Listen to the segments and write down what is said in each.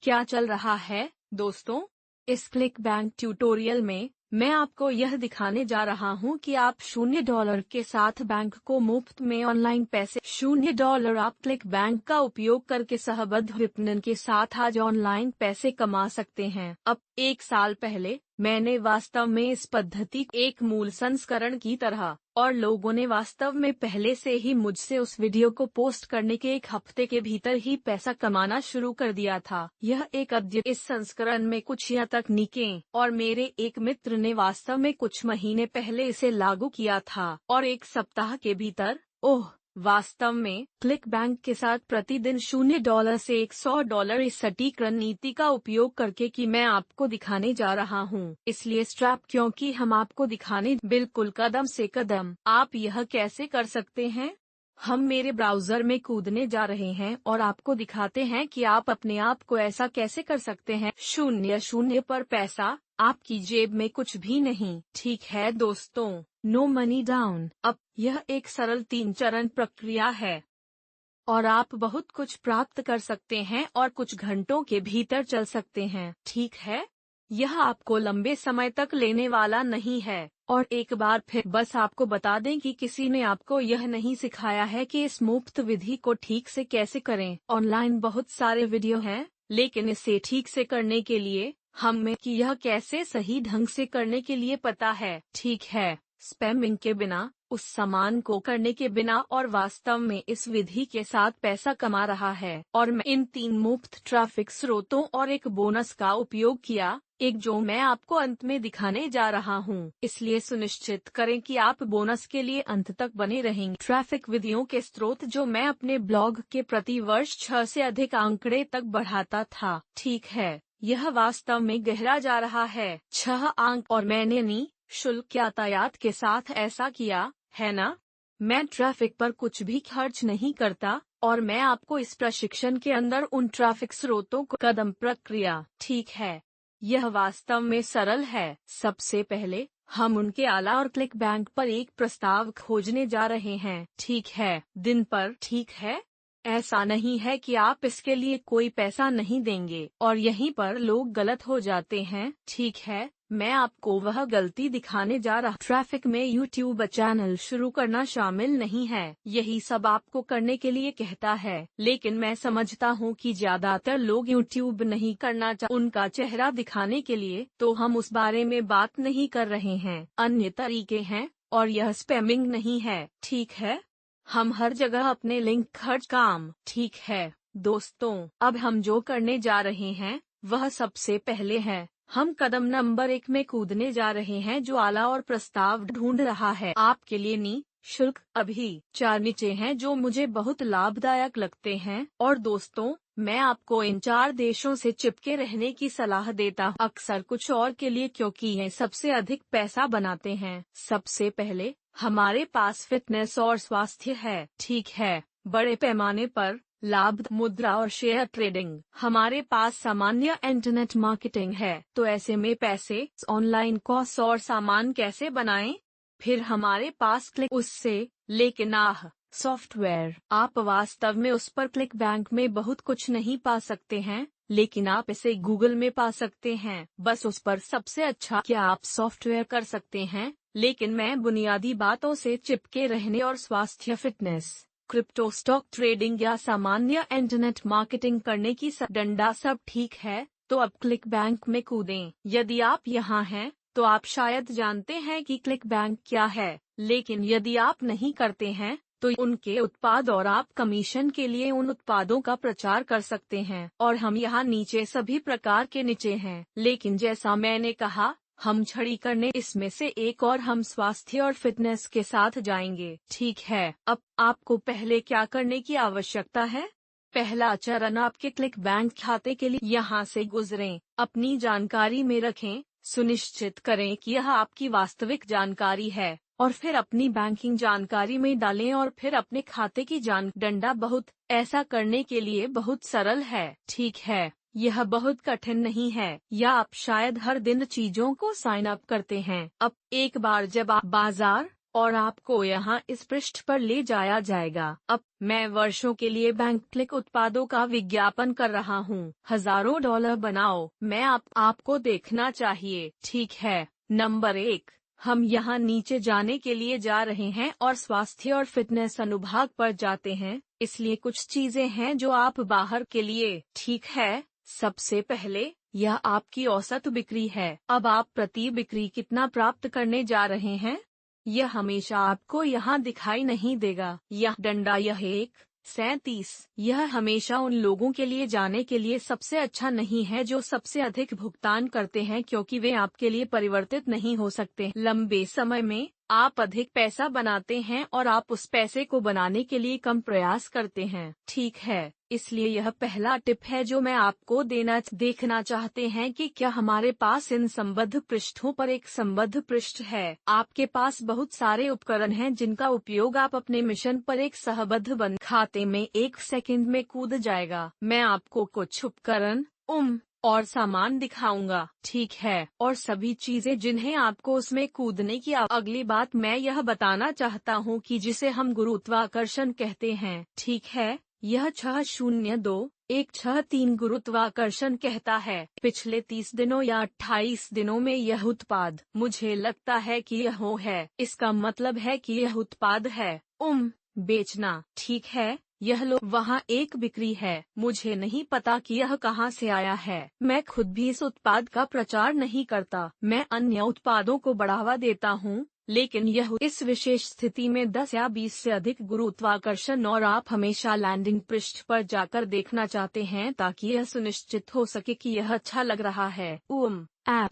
क्या चल रहा है दोस्तों? इस क्लिक बैंक ट्यूटोरियल में मैं आपको यह दिखाने जा रहा हूं कि आप $0 के साथ बैंक को मुफ्त में ऑनलाइन पैसे $0 आप क्लिक बैंक का उपयोग करके सहबद्ध विपणन के साथ आज ऑनलाइन पैसे कमा सकते हैं। अब 1 साल पहले मैंने वास्तव में इस पद्धति एक मूल संस्करण की तरह और लोगों ने वास्तव में पहले से ही मुझसे उस वीडियो को पोस्ट करने के 1 हफ्ते के भीतर ही पैसा कमाना शुरू कर दिया था। यह एक अद्यतन इस संस्करण में कुछ यह तकनीकें और मेरे एक मित्र ने वास्तव में कुछ महीने पहले इसे लागू किया था और 1 सप्ताह के भीतर वास्तव में क्लिक बैंक के साथ प्रतिदिन $0 से $100 इस सटीक रणनीति का उपयोग करके कि मैं आपको दिखाने जा रहा हूं। इसलिए स्ट्रैप क्योंकि हम आपको दिखाने बिल्कुल कदम से कदम आप यह कैसे कर सकते हैं। हम मेरे ब्राउजर में कूदने जा रहे हैं और आपको दिखाते हैं कि आप अपने आप को ऐसा कैसे कर सकते हैं। 0 पर पैसा आपकी जेब में कुछ भी नहीं, ठीक है दोस्तों, नो मनी डाउन। अब यह एक सरल 3 चरण प्रक्रिया है और आप बहुत कुछ प्राप्त कर सकते हैं और कुछ घंटों के भीतर चल सकते हैं, ठीक है। यह आपको लंबे समय तक लेने वाला नहीं है और एक बार फिर बस आपको बता दें कि किसी ने आपको यह नहीं सिखाया है कि इस मुफ्त विधि को ठीक से कैसे करें। ऑनलाइन बहुत सारे वीडियो हैं, लेकिन इसे ठीक से करने के लिए हमें कि यह कैसे सही ढंग से करने के लिए पता है, ठीक है, स्पैमिंग के बिना, उस सामान को करने के बिना और वास्तव में इस विधि के साथ पैसा कमा रहा है। और मैं इन 3 मुफ्त ट्रैफिक स्रोतों और एक बोनस का उपयोग किया, एक जो मैं आपको अंत में दिखाने जा रहा हूं। इसलिए सुनिश्चित करें कि आप बोनस के लिए अंत तक बने रहेंगे। ट्रैफिक विधियों के स्रोत जो मैं अपने ब्लॉग के प्रति वर्ष 6 से अधिक आंकड़े तक बढ़ाता था, ठीक है, यह वास्तव में गहरा जा रहा है। 6 अंक और मैंने शुल्क यातायात के साथ ऐसा किया है ना। मैं ट्रैफिक पर कुछ भी खर्च नहीं करता और मैं आपको इस प्रशिक्षण के अंदर उन ट्रैफिक स्रोतों को कदम प्रक्रिया, ठीक है, यह वास्तव में सरल है। सबसे पहले हम उनके आला और क्लिक बैंक पर एक प्रस्ताव खोजने जा रहे हैं, ठीक है, दिन पर, ठीक है। ऐसा नहीं है कि आप इसके लिए कोई पैसा नहीं देंगे और यहीं पर लोग गलत हो जाते हैं, ठीक है। मैं आपको वह गलती दिखाने जा रहा। ट्रैफिक में यूट्यूब चैनल शुरू करना शामिल नहीं है, यही सब आपको करने के लिए कहता है, लेकिन मैं समझता हूँ कि ज्यादातर लोग यूट्यूब नहीं करना उनका चेहरा दिखाने के लिए, तो हम उस बारे में बात नहीं कर रहे हैं। अन्य तरीके हैं और यह स्पैमिंग नहीं है, ठीक है। हम हर जगह अपने लिंक खर्च काम, ठीक है दोस्तों। अब हम जो करने जा रहे हैं वह सबसे पहले है, हम कदम नंबर 1 में कूदने जा रहे हैं जो आला और प्रस्ताव ढूंढ रहा है आपके लिए। शुल्क अभी 4 नीचे हैं जो मुझे बहुत लाभदायक लगते हैं और दोस्तों मैं आपको इन 4 देशों से चिपके रहने की सलाह देता हूं, अक्सर कुछ और के लिए क्योंकि ये सबसे अधिक पैसा बनाते हैं। सबसे पहले हमारे पास फिटनेस और स्वास्थ्य है, ठीक है, बड़े पैमाने पर लाभ मुद्रा और शेयर ट्रेडिंग। हमारे पास सामान्य इंटरनेट मार्केटिंग है, तो ऐसे में पैसे ऑनलाइन कोर्स और सामान कैसे बनाएं। फिर हमारे पास क्लिक उससे, लेकिन सॉफ्टवेयर आप वास्तव में उस पर क्लिक बैंक में बहुत कुछ नहीं पा सकते हैं, लेकिन आप इसे गूगल में पा सकते हैं, बस उस पर सबसे अच्छा क्या आप सॉफ्टवेयर कर सकते हैं। लेकिन मैं बुनियादी बातों से चिपके रहने और स्वास्थ्य, फिटनेस, क्रिप्टो, स्टॉक ट्रेडिंग या सामान्य इंटरनेट मार्केटिंग करने की डंडा सब ठीक है, तो अब क्लिक बैंक में कूदें। यदि आप यहाँ हैं तो आप शायद जानते हैं कि क्लिक बैंक क्या है, लेकिन यदि आप नहीं करते हैं तो उनके उत्पाद और आप कमीशन के लिए उन उत्पादों का प्रचार कर सकते हैं। और हम यहाँ नीचे सभी प्रकार के नीचे हैं, लेकिन जैसा मैंने कहा हम छड़ी करने इसमें से एक और हम स्वास्थ्य और फिटनेस के साथ जाएंगे, ठीक है। अब आपको पहले क्या करने की आवश्यकता है। पहला चरण आपके क्लिक बैंक खाते के लिए यहाँ से गुजरें, अपनी जानकारी में रखें, सुनिश्चित करें कि यह आपकी वास्तविक जानकारी है और फिर अपनी बैंकिंग जानकारी में डालें और फिर अपने खाते की डंडा बहुत ऐसा करने के लिए बहुत सरल है, ठीक है, यह बहुत कठिन नहीं है, या आप शायद हर दिन चीजों को साइन अप करते हैं। अब एक बार जब आप बाजार और आपको यहाँ इस पृष्ठ पर ले जाया जाएगा। अब मैं वर्षों के लिए बैंक क्लिक उत्पादों का विज्ञापन कर रहा हूँ। हजारों डॉलर बनाओ। मैं आपको देखना चाहिए, ठीक है। नंबर 1, हम यहाँ नीचे जाने के लिए जा रहे हैं और स्वास्थ्य और फिटनेस अनुभाग पर जाते हैं, इसलिए कुछ चीजें हैं जो आप बाहर के लिए, ठीक है। सबसे पहले, यह आपकी औसत बिक्री है। अब आप प्रति बिक्री कितना प्राप्त करने जा रहे हैं, यह हमेशा आपको यहाँ दिखाई नहीं देगा। यह डंडा, यह 1:37, यह हमेशा उन लोगों के लिए जाने के लिए सबसे अच्छा नहीं है जो सबसे अधिक भुगतान करते हैं, क्योंकि वे आपके लिए परिवर्तित नहीं हो सकते। लंबे समय में आप अधिक पैसा बनाते हैं और आप उस पैसे को बनाने के लिए कम प्रयास करते हैं, ठीक है। इसलिए यह पहला टिप है जो मैं आपको देखना चाहते हैं कि क्या हमारे पास इन संबद्ध पृष्ठों पर एक संबद्ध पृष्ठ है। आपके पास बहुत सारे उपकरण हैं जिनका उपयोग आप अपने मिशन पर एक सहबद्ध बंद खाते में 1 सेकंड में कूद जाएगा। मैं आपको कुछ उपकरण और सामान दिखाऊंगा, ठीक है, और सभी चीजें जिन्हें आपको उसमें कूदने की। अगली बात मैं यह बताना चाहता हूँ कि जिसे हम गुरुत्वाकर्षण कहते हैं, ठीक है। यह 602-163 गुरुत्वाकर्षण कहता है। पिछले 30 दिनों या 28 दिनों में यह उत्पाद, मुझे लगता है कि यह है। इसका मतलब है कि यह उत्पाद है बेचना, ठीक है। यह लो, वहाँ एक बिक्री है। मुझे नहीं पता कि यह कहाँ से आया है। मैं खुद भी इस उत्पाद का प्रचार नहीं करता। मैं अन्य उत्पादों को बढ़ावा देता हूँ, लेकिन यह इस विशेष स्थिति में 10 या 20 से अधिक गुरुत्वाकर्षण, और आप हमेशा लैंडिंग पृष्ठ पर जाकर देखना चाहते हैं ताकि यह सुनिश्चित हो सके कि यह अच्छा लग रहा है।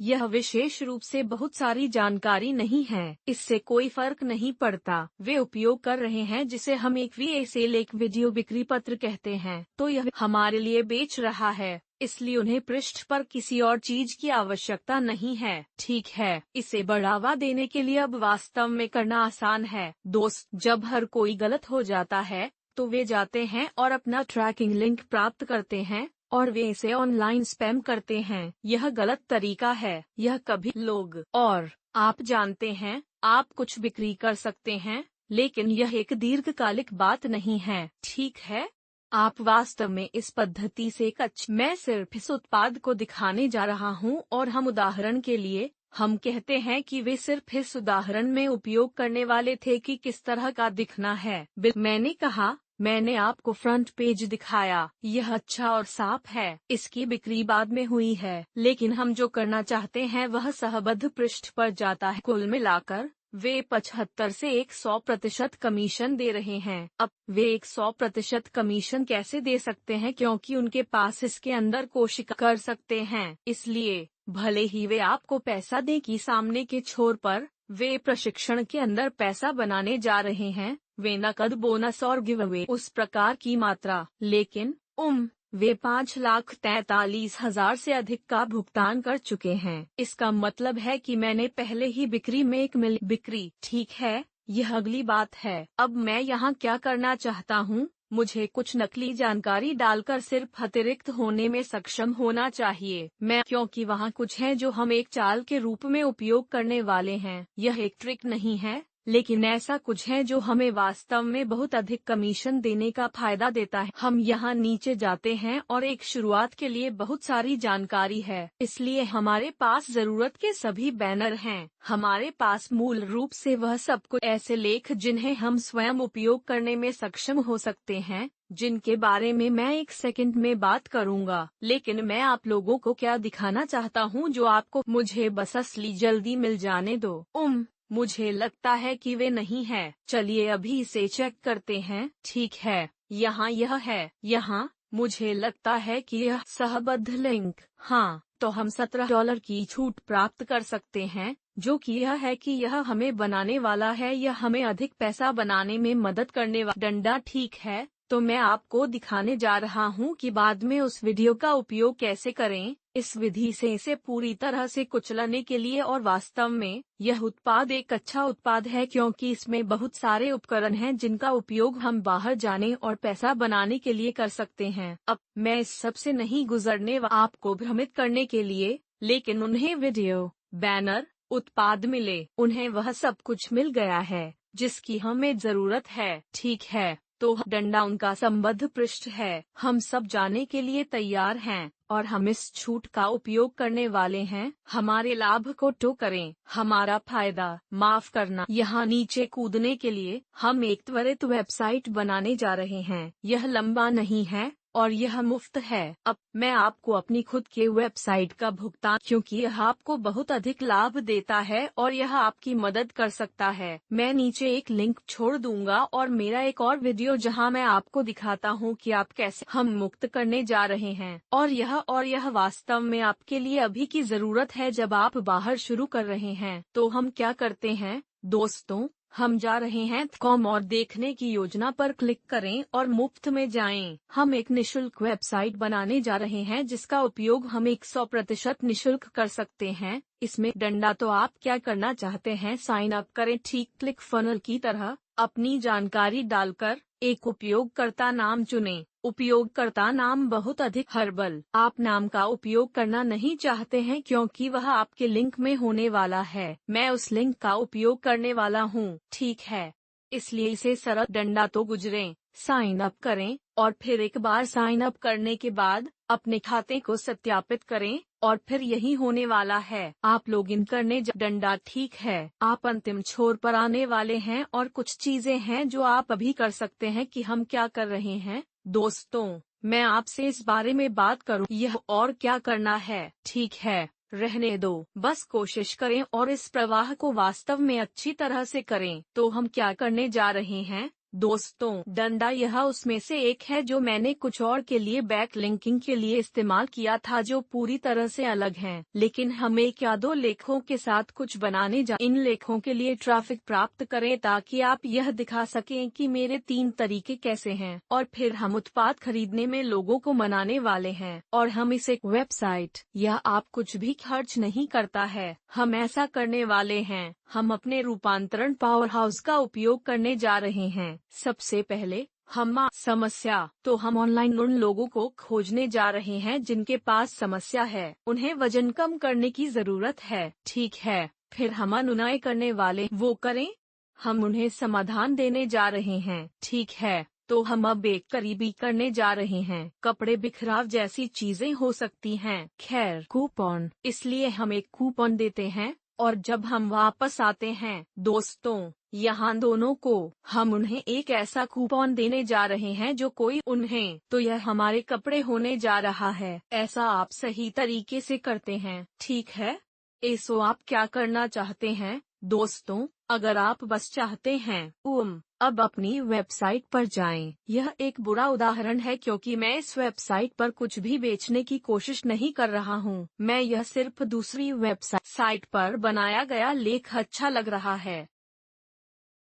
यह विशेष रूप से बहुत सारी जानकारी नहीं है, इससे कोई फर्क नहीं पड़ता। वे उपयोग कर रहे हैं जिसे हम एक VSL, एक वीडियो बिक्री पत्र कहते हैं, तो यह हमारे लिए बेच रहा है, इसलिए उन्हें पृष्ठ पर किसी और चीज की आवश्यकता नहीं है, ठीक है। इसे बढ़ावा देने के लिए अब वास्तव में करना आसान है। दोस्त, जब हर कोई गलत हो जाता है तो वे जाते हैं और अपना ट्रैकिंग लिंक प्राप्त करते हैं और वे इसे ऑनलाइन स्पैम करते हैं। यह गलत तरीका है। यह कभी लोग, और आप जानते हैं, आप कुछ बिक्री कर सकते हैं, लेकिन यह एक दीर्घकालिक बात नहीं है, ठीक है। आप वास्तव में इस पद्धति से मैं सिर्फ इस उत्पाद को दिखाने जा रहा हूँ और हम उदाहरण के लिए, हम कहते हैं कि वे सिर्फ इस उदाहरण में उपयोग करने वाले थे कि किस तरह का दिखना है। मैंने कहा, मैंने आपको फ्रंट पेज दिखाया, यह अच्छा और साफ है। इसकी बिक्री बाद में हुई है, लेकिन हम जो करना चाहते हैं वह सहबद्ध पृष्ठ पर जाता है। कुल मिलाकर वे 75 से 100% कमीशन दे रहे हैं। अब वे 100% कमीशन कैसे दे सकते हैं, क्योंकि उनके पास इसके अंदर कोशिका कर सकते हैं। इसलिए भले ही वे आपको पैसा दें कि सामने के छोर पर वे प्रशिक्षण के अंदर पैसा बनाने जा रहे हैं, वे नकद बोनस और गिव अवे उस प्रकार की मात्रा, लेकिन वे 5,43,000 से अधिक का भुगतान कर चुके हैं। इसका मतलब है कि मैंने पहले ही बिक्री में 1 मिलियन बिक्री, ठीक है। यह अगली बात है। अब मैं यहाँ क्या करना चाहता हूँ, मुझे कुछ नकली जानकारी डालकर सिर्फ अतिरिक्त होने में सक्षम होना चाहिए। क्योंकि वहाँ कुछ है जो हम एक चाल के रूप में उपयोग करने वाले हैं। यह एक ट्रिक नहीं है, लेकिन ऐसा कुछ है जो हमें वास्तव में बहुत अधिक कमीशन देने का फायदा देता है। हम यहाँ नीचे जाते हैं और एक शुरुआत के लिए बहुत सारी जानकारी है, इसलिए हमारे पास जरूरत के सभी बैनर हैं। हमारे पास मूल रूप से वह सब कुछ ऐसे लेख जिन्हें हम स्वयं उपयोग करने में सक्षम हो सकते हैं, जिनके बारे में मैं 1 सेकंड में बात करूंगा। लेकिन मैं आप लोगों को क्या दिखाना चाहता हूँ जो आपको, मुझे बस असली जल्दी मिल जाने दो। मुझे लगता है कि वे नहीं है। चलिए अभी इसे चेक करते हैं, ठीक है। यहाँ यह है। यहाँ मुझे लगता है कि यह सहबद्ध लिंक, हाँ, तो हम $17 की छूट प्राप्त कर सकते हैं, जो कि यह है कि यह हमें बनाने वाला है, यह हमें अधिक पैसा बनाने में मदद करने वाला डंडा, ठीक है। तो मैं आपको दिखाने जा रहा हूँ कि बाद में उस वीडियो का उपयोग कैसे करें, इस विधि से इसे पूरी तरह से कुचलने के लिए। और वास्तव में यह उत्पाद एक अच्छा उत्पाद है क्योंकि इसमें बहुत सारे उपकरण हैं जिनका उपयोग हम बाहर जाने और पैसा बनाने के लिए कर सकते हैं। अब मैं इस सब से नहीं गुजरने आपको भ्रमित करने के लिए, लेकिन उन्हें वीडियो, बैनर, उत्पाद मिले, उन्हें वह सब कुछ मिल गया है। जिसकी हमें जरूरत है। ठीक है, तो डंडा उनका संबद्ध पृष्ठ है। हम सब जाने के लिए तैयार हैं और हम इस छूट का उपयोग करने वाले हैं। हमारे लाभ को टो करें, हमारा फायदा। माफ करना, यहाँ नीचे कूदने के लिए हम एक त्वरित वेबसाइट बनाने जा रहे हैं। यह लंबा नहीं है और यह मुफ्त है। अब मैं आपको अपनी खुद के वेबसाइट का भुगतान, क्योंकि यह आपको बहुत अधिक लाभ देता है और यह आपकी मदद कर सकता है। मैं नीचे एक लिंक छोड़ दूंगा और मेरा एक और वीडियो जहां मैं आपको दिखाता हूं कि आप कैसे हम मुक्त करने जा रहे हैं। और यह वास्तव में आपके लिए अभी की जरूरत है जब आप बाहर शुरू कर रहे हैं। तो हम क्या करते हैं दोस्तों, हम जा रहे हैं कॉम और देखने की योजना पर क्लिक करें और मुफ्त में जाएं। हम एक निशुल्क वेबसाइट बनाने जा रहे हैं जिसका उपयोग हम 100% निशुल्क कर सकते हैं। इसमें डंडा, तो आप क्या करना चाहते हैं, साइन अप करें। ठीक, क्लिक फनल की तरह अपनी जानकारी डालकर एक उपयोगकर्ता नाम चुनें। उपयोगकर्ता नाम बहुत अधिक हर्बल आप नाम का उपयोग करना नहीं चाहते हैं क्योंकि वह आपके लिंक में होने वाला है। मैं उस लिंक का उपयोग करने वाला हूँ। ठीक है, इसलिए इसे सरल डंडा तो गुजरें, साइन अप करें और फिर एक बार साइन अप करने के बाद अपने खाते को सत्यापित करें और फिर यही होने वाला है। आप लॉगिन करने डंडा। ठीक है, आप अंतिम छोर पर आने वाले हैं और कुछ चीजें हैं जो आप अभी कर सकते हैं। कि हम क्या कर रहे हैं दोस्तों, मैं आपसे इस बारे में बात करूं, यह और क्या करना है। ठीक है, रहने दो, बस कोशिश करें और इस प्रवाह को वास्तव में अच्छी तरह से करें। तो हम क्या करने जा रहे हैं दोस्तों, डंडा यह उसमें से एक है जो मैंने कुछ और के लिए बैक लिंकिंग के लिए इस्तेमाल किया था जो पूरी तरह से अलग हैं। लेकिन हम एक या दो लेखों के साथ कुछ बनाने जा इन लेखों के लिए ट्रैफिक प्राप्त करें ताकि आप यह दिखा सकें कि मेरे 3 तरीके कैसे हैं। और फिर हम उत्पाद खरीदने में लोगों को मनाने वाले हैं और हम इसे वेबसाइट या आप कुछ भी खर्च नहीं करता है। हम ऐसा करने वाले हैं, हम अपने रूपांतरण पावर हाउस का उपयोग करने जा रहे हैं। सबसे पहले हम समस्या, तो हम ऑनलाइन उन लोगों को खोजने जा रहे हैं जिनके पास समस्या है, उन्हें वजन कम करने की जरूरत है। ठीक है, फिर हम अनुनय करने वाले वो करें, हम उन्हें समाधान देने जा रहे हैं। ठीक है, तो हम अब एक करीबी करने जा रहे हैं। कपड़े बिखराव जैसी चीजें हो सकती हैं। खैर, कूपन, इसलिए हम एक कूपन देते हैं और जब हम वापस आते हैं दोस्तों, यहाँ दोनों को हम उन्हें एक ऐसा कूपन देने जा रहे हैं जो कोई उन्हें, तो यह हमारे कपड़े होने जा रहा है। ऐसा आप सही तरीके से करते हैं। ठीक है, ऐसो आप क्या करना चाहते हैं दोस्तों, अगर आप बस चाहते हैं अब अपनी वेबसाइट पर जाएं। यह एक बुरा उदाहरण है क्योंकि मैं इस वेबसाइट पर कुछ भी बेचने की कोशिश नहीं कर रहा हूं। मैं यह सिर्फ दूसरी वेबसाइट पर बनाया गया लेख अच्छा लग रहा है।